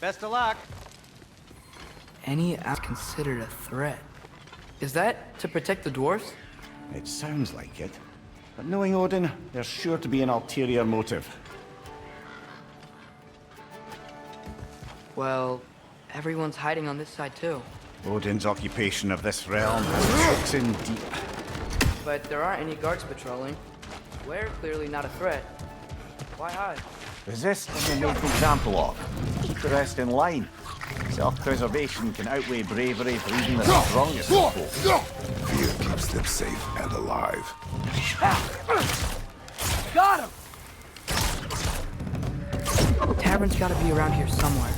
Best of luck. Any ally considered a threat. Is that to protect the dwarves? It sounds like it. But knowing Odin, there's sure to be an ulterior motive. Well, everyone's hiding on this side too. Odin's occupation of this realm has hooks in deep. But there aren't any guards patrolling. We're clearly not a threat. Why hide? Resist and be made an example of. Keep the rest in line. Self-preservation can outweigh bravery for even the strongest of folk. Fear keeps them safe and alive. Got him! Tavern's gotta be around here somewhere.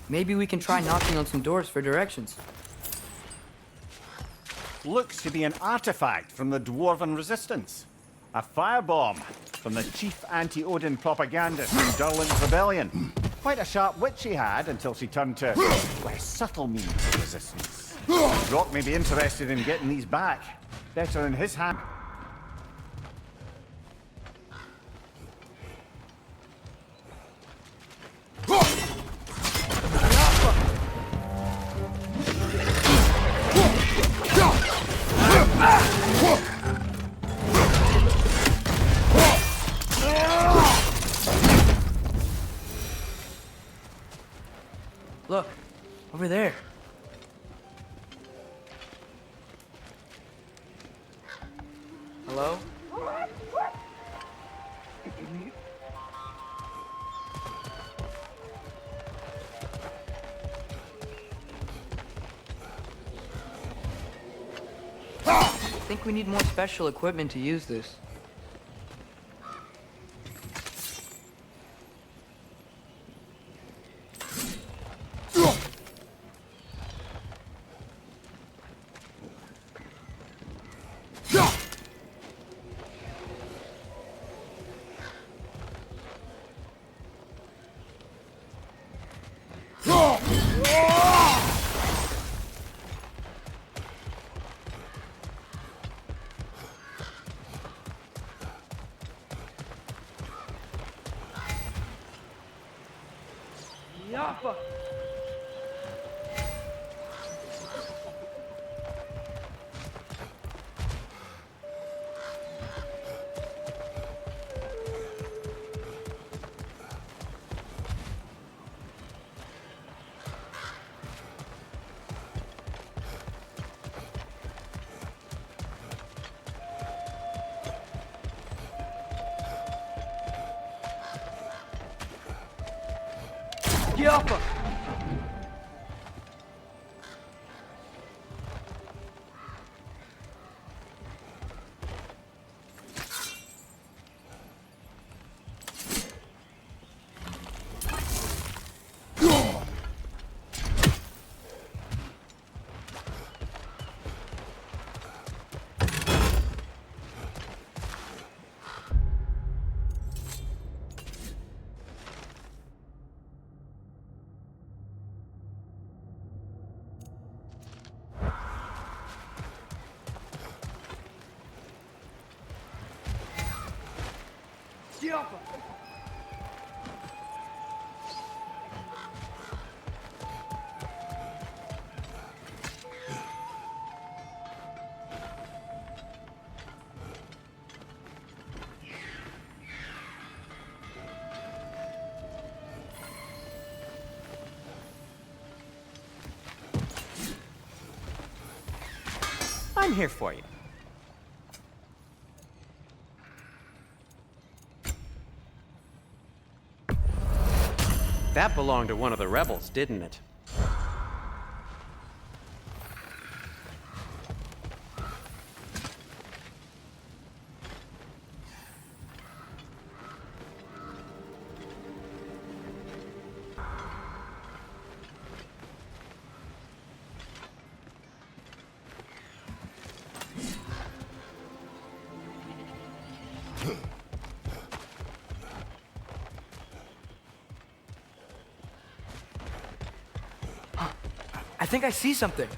Maybe we can try knocking on some doors for directions. Looks to be an artifact from the Dwarven resistance. A firebomb from the chief anti-Odin propagandist in Durlin's rebellion. Quite a sharp wit she had until she turned to less subtle means of resistance. Rock may be interested in getting these back. Better in his hand. Look, over there. Hello? I think we need more special equipment to use this. Yappa! I'm here for you. That belonged to one of the rebels, didn't it? I think I see something.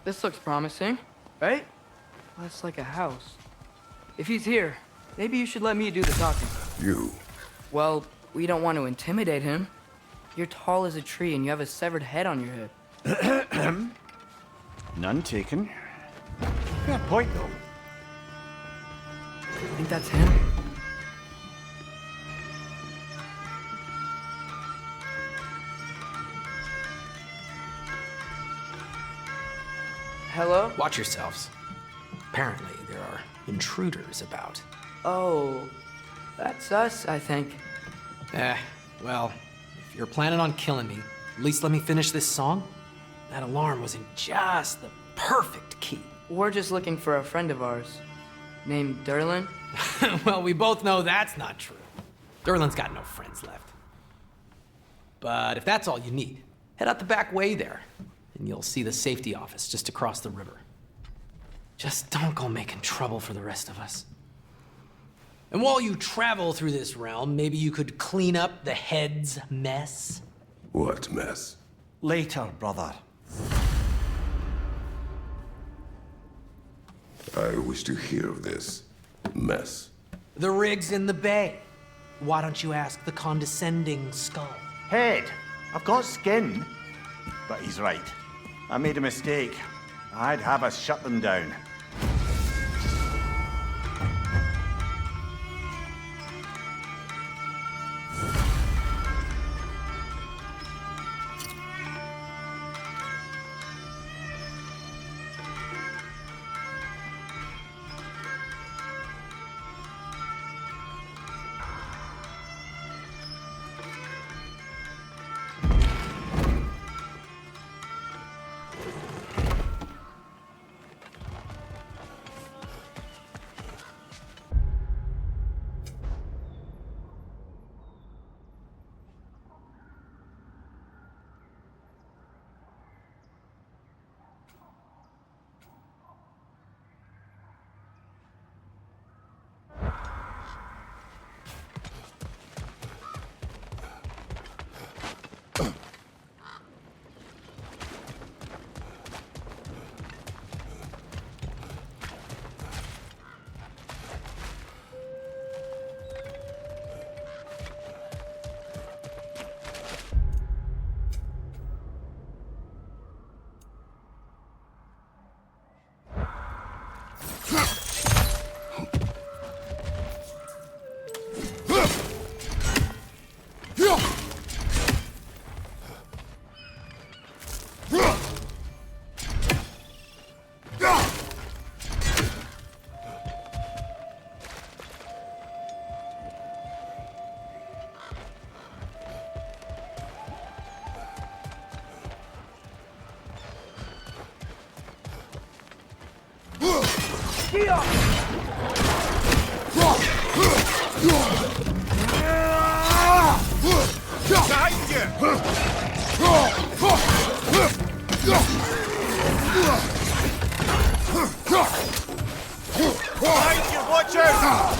This looks promising, right? Well, it's like a house. If he's here, maybe you should let me do the talking. You. Well, we don't want to intimidate him. You're tall as a tree and you have a severed head on your head. None taken. Fair point, though. I think that's him. Hello? Watch yourselves. Apparently, there are intruders about. Oh, that's us, I think. Well, if you're planning on killing me, at least let me finish this song. That alarm was in just the perfect key. We're just looking for a friend of ours named Durlin. Well, we both know that's not true. Durlin's got no friends left. But if that's all you need, head out the back way there, and you'll see the safety office just across the river. Just don't go making trouble for the rest of us. And while you travel through this realm, maybe you could clean up the head's mess? What mess? Later, brother. I wish to hear of this mess. The rig's in the bay. Why don't you ask the condescending skull? Head. I've got skin. But he's right. I made a mistake. I'd have us shut them down. Behind you, watch out!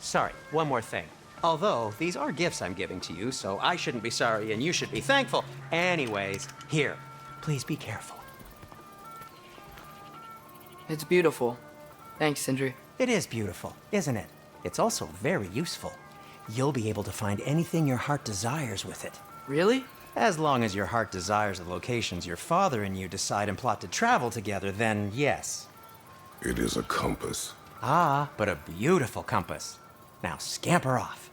Sorry, one more thing. Although, these are gifts I'm giving to you, so I shouldn't be sorry and you should be thankful. Anyways, here, please be careful. It's beautiful. Thanks, Sindri. It is beautiful, isn't it? It's also very useful. You'll be able to find anything your heart desires with it. Really? As long as your heart desires the locations your father and you decide and plot to travel together, then yes. It is a compass. Ah, but a beautiful compass. Now scamper off.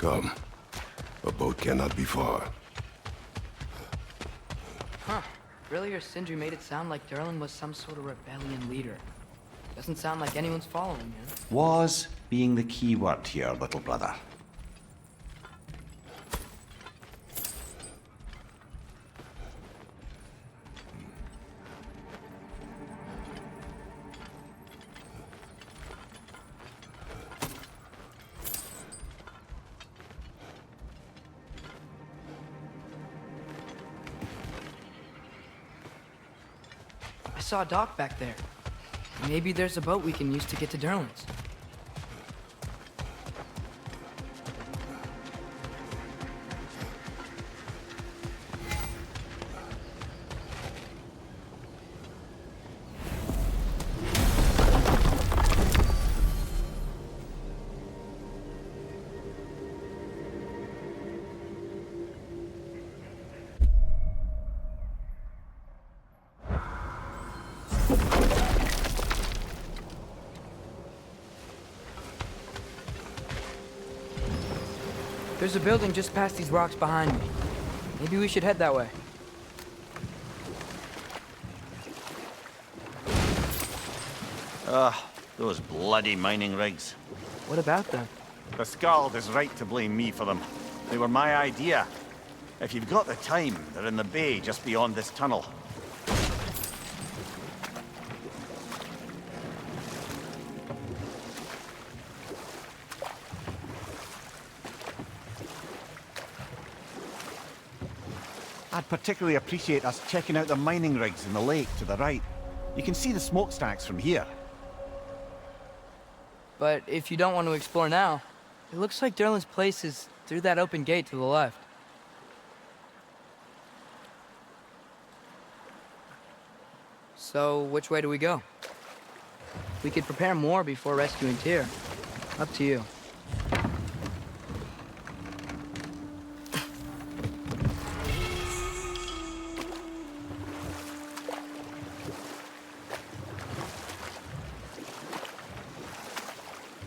Come. A boat cannot be far. Huh. Earlier, Sindri made it sound like Durlin was some sort of rebellion leader. Doesn't sound like anyone's following him. Was being the key word here, little brother. I saw a dock back there. Maybe there's a boat we can use to get to Durlin's. There's a building just past these rocks behind me. Maybe we should head that way. Those bloody mining rigs. What about them? The Skald is right to blame me for them. They were my idea. If you've got the time, they're in the bay just beyond this tunnel. I'd particularly appreciate us checking out the mining rigs in the lake to the right. You can see the smokestacks from here. But if you don't want to explore now, it looks like Durlin's place is through that open gate to the left. So, which way do we go? We could prepare more before rescuing Tyr. Up to you.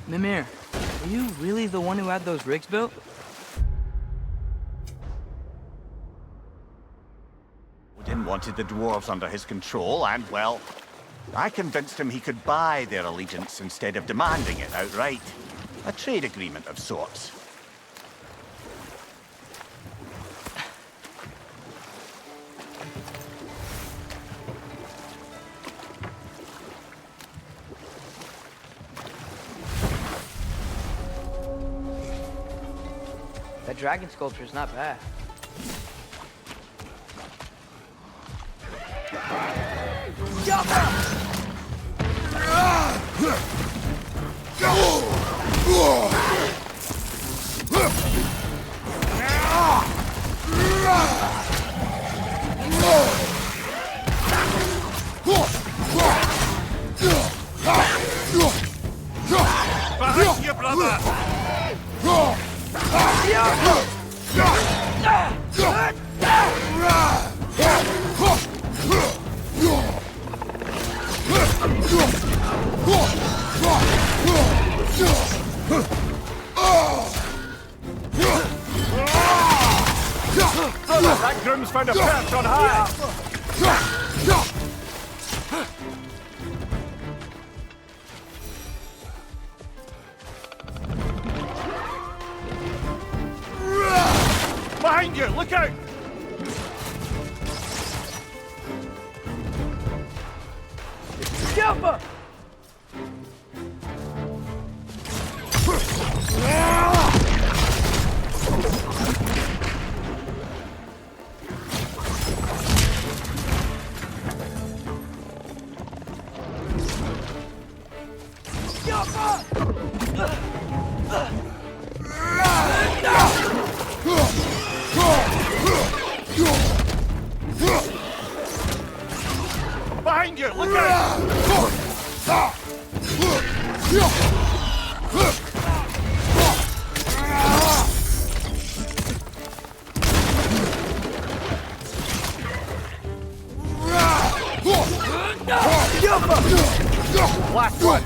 Mímir, are you really the one who had those rigs built? Odin wanted the dwarves under his control, and, well, I convinced him he could buy their allegiance instead of demanding it outright. A trade agreement of sorts. That dragon sculpture is not bad. Behind you, brother! That groom's found a perch on high! Behind you! Look out! Jumper! Behind you! Look out! Last one!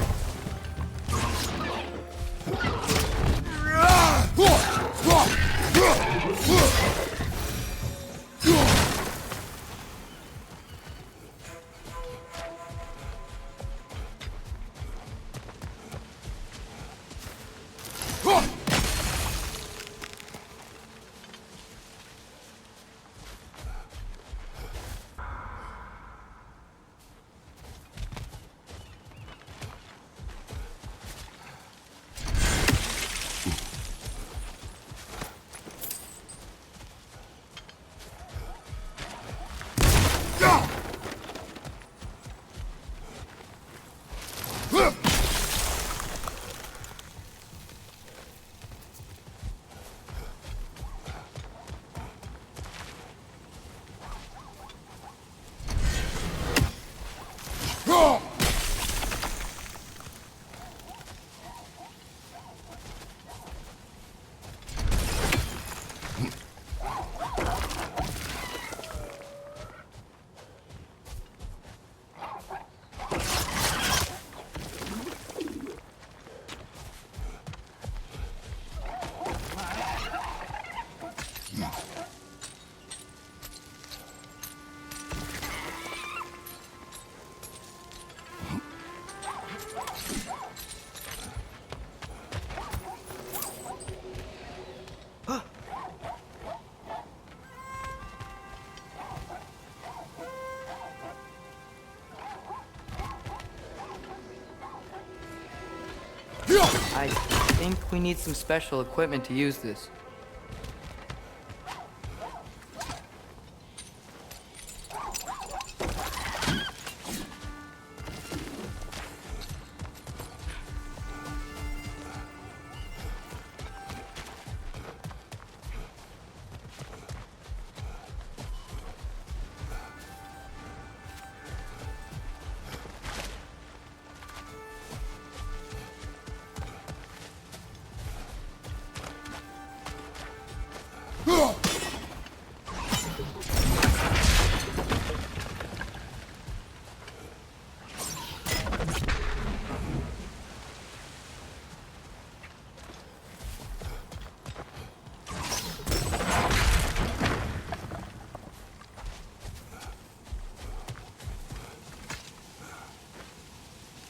I think we need some special equipment to use this.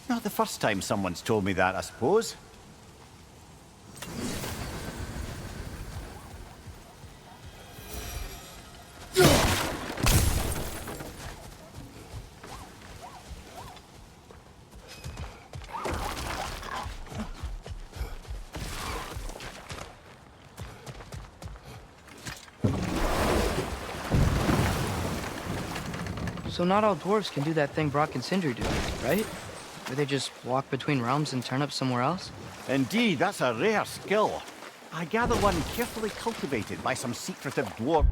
Not the first time someone's told me that, I suppose. So not all dwarves can do that thing Brock and Sindri do, right? Where they just walk between realms and turn up somewhere else? Indeed, that's a rare skill. I gather one carefully cultivated by some secretive dwarf.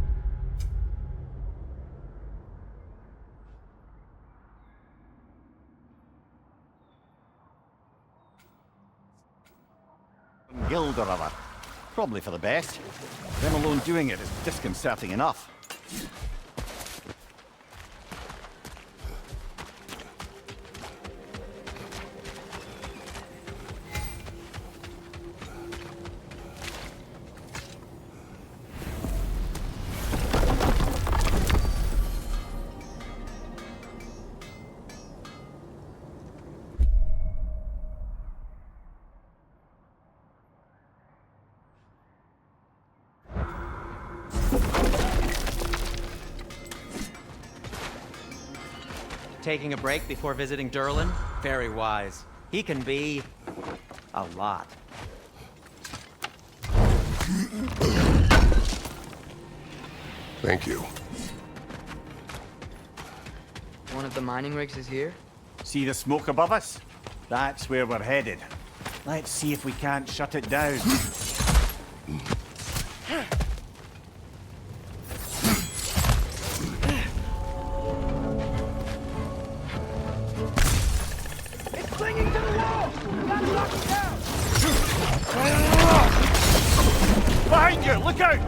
Guild or other. Probably for the best. Them alone doing it is disconcerting enough. Taking a break before visiting Durlin? Very wise. He can be... a lot. Thank you. One of the mining rigs is here? See the smoke above us? That's where we're headed. Let's see if we can't shut it down. Behind you! Look out!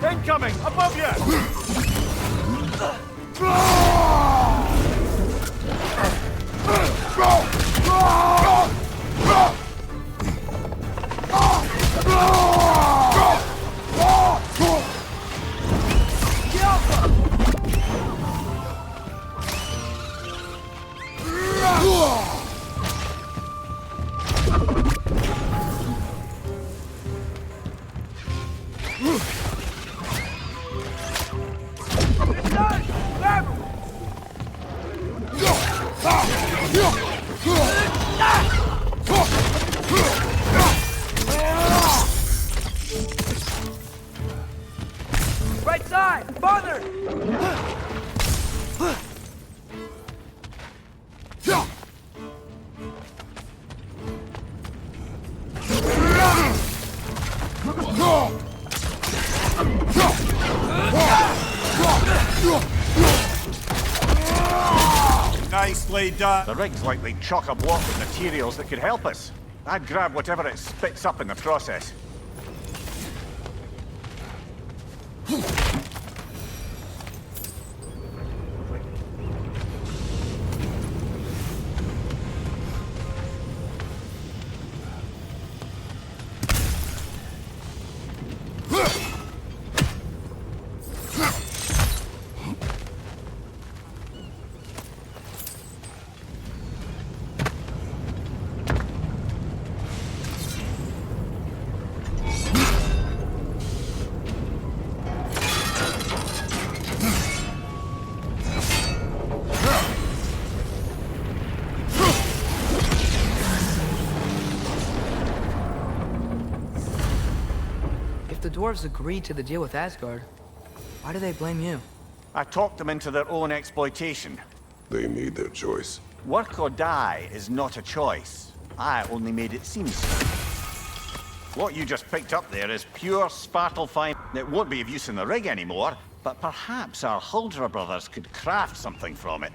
Incoming! Above you! Right side! Farther! Nicely done. The rig's likely chock-a-block with materials that could help us. I'd grab whatever it spits up in the process. the dwarves agreed to the deal with Asgard, why do they blame you? I talked them into their own exploitation. They made their choice. Work or die is not a choice. I only made it seem so. What you just picked up there is pure Svartalfheim. It won't be of use in the rig anymore, but perhaps our Huldra brothers could craft something from it.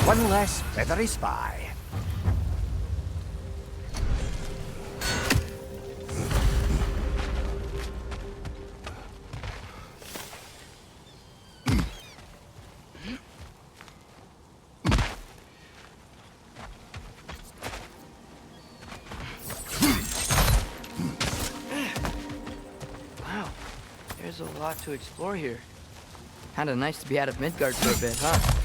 One less feathery spy. Wow, there's a lot to explore here. Kinda nice to be out of Midgard for a bit, huh?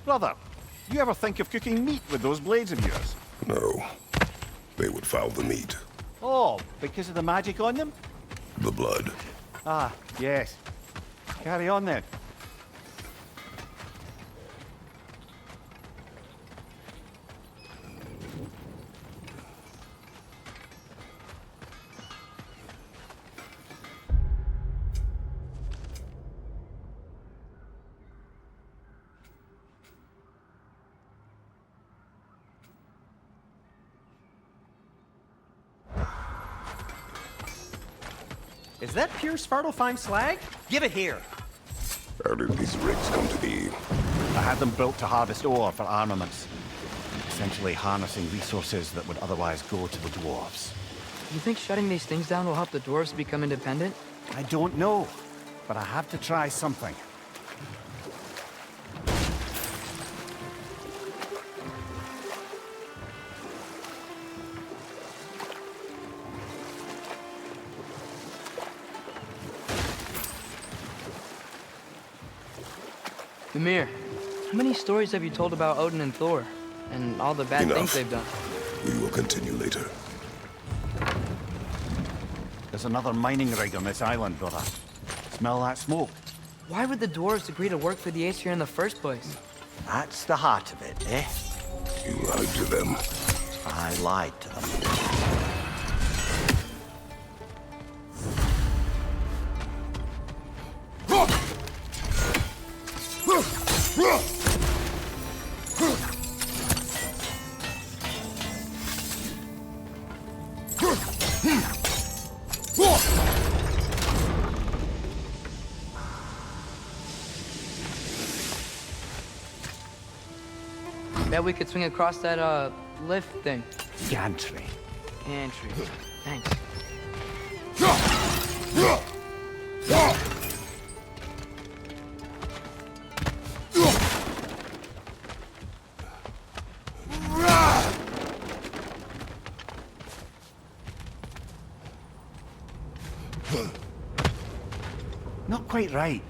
Brother, you ever think of cooking meat with those blades of yours? No. They would foul the meat. Oh, because of the magic on them? The blood. Ah, yes. Carry on then. Is that pure Svartalfheim slag? Give it here. How did these rigs come to be? I had them built to harvest ore for armaments. Essentially harnessing resources that would otherwise go to the dwarves. You think shutting these things down will help the dwarves become independent? I don't know, but I have to try something. Mímir, how many stories have you told about Odin and Thor? And all the bad Enough. things they've done? We will continue later. There's another mining rig on this island, brother. Smell that smoke? Why would the dwarves agree to work for the Aesir in the first place? That's the heart of it, eh? You lied to them. I lied to them. Bet we could swing across that, lift thing. Gantry. Gantry. Thanks. Not quite right.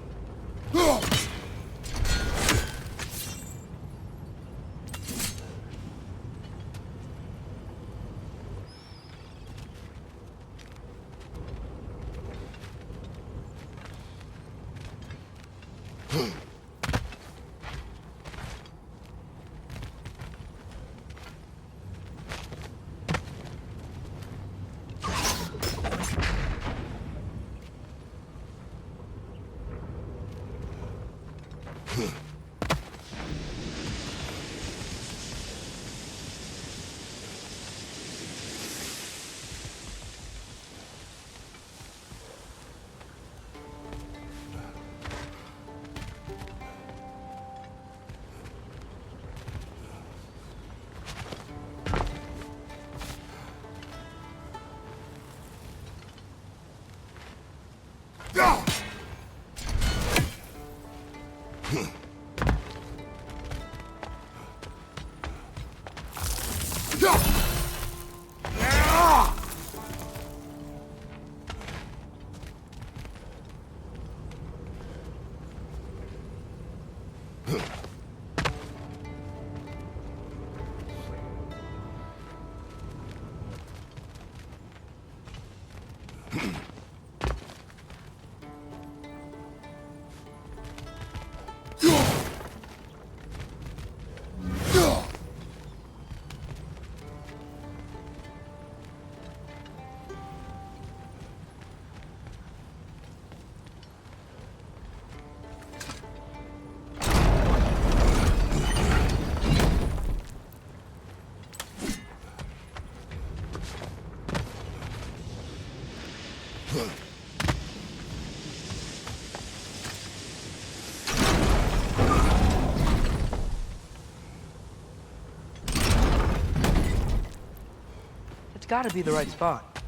It's gotta be the right spot.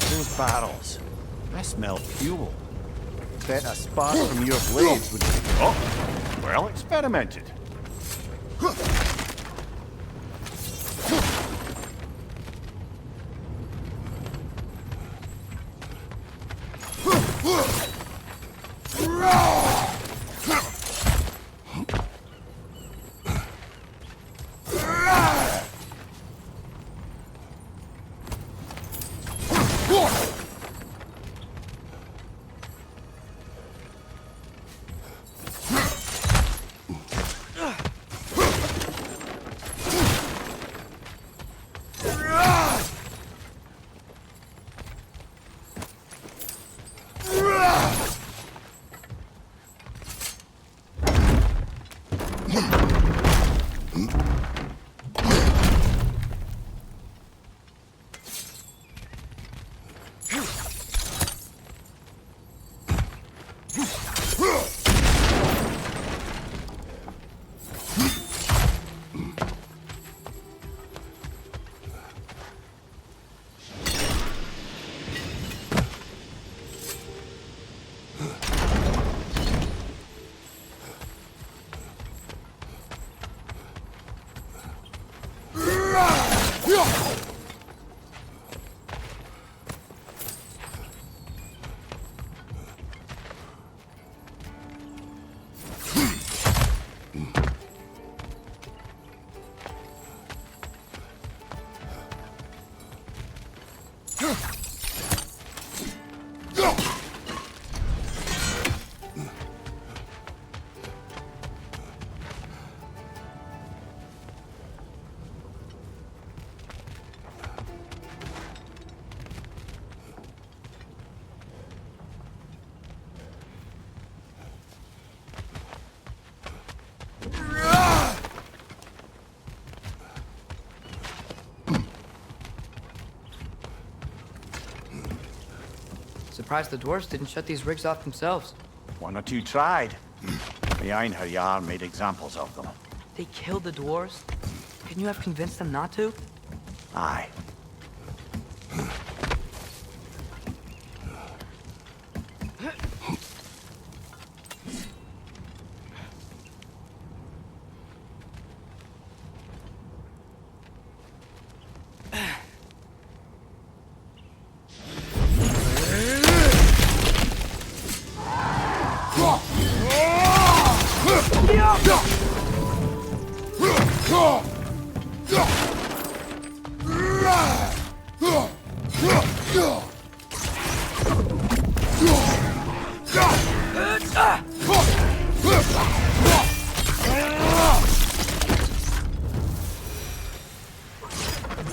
Those barrels. I smell fuel. Bet a spark from your blades would... Oh, well experimented. Surprised the dwarves didn't shut these rigs off themselves. One or two tried. Behind her Jarl made examples of them. They killed the dwarves? Couldn't you have convinced them not to? Aye.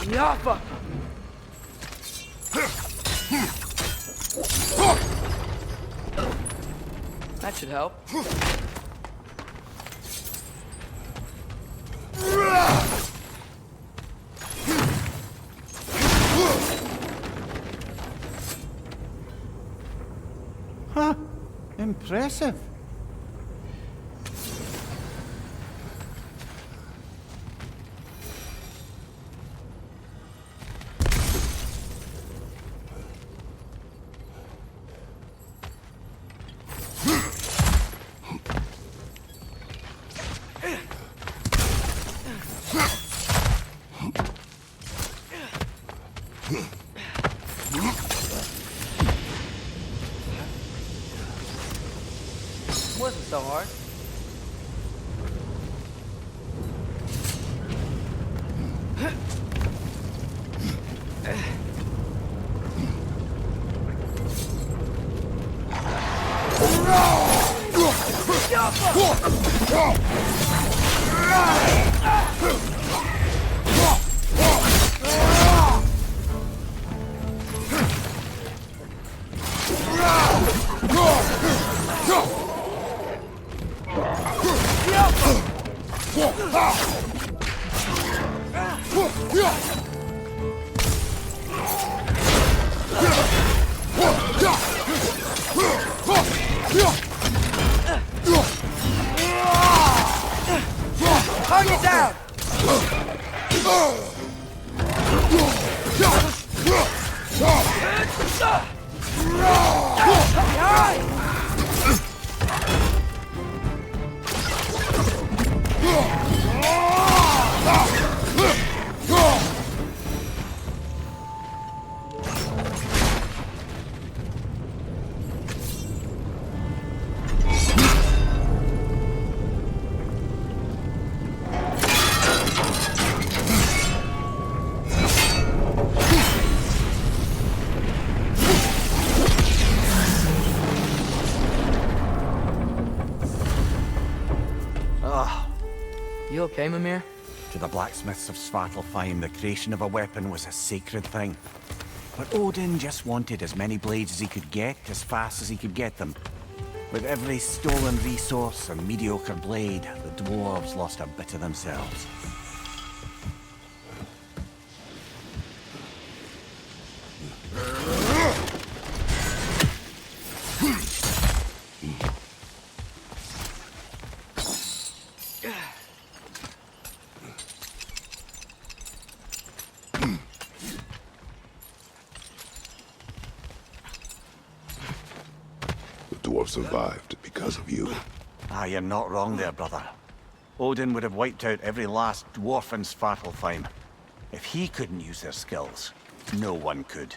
Yaffa! That should help. Huh. Impressive. Wasn't so hard. Target down! You okay, Mímir? To the blacksmiths of Svartalfheim, the creation of a weapon was a sacred thing. But Odin just wanted as many blades as he could get, as fast as he could get them. With every stolen resource and mediocre blade, the dwarves lost a bit of themselves. The dwarf survived because of you. Ah, you're not wrong there, brother. Odin would have wiped out every last dwarf in Svartalfheim. If he couldn't use their skills, no one could.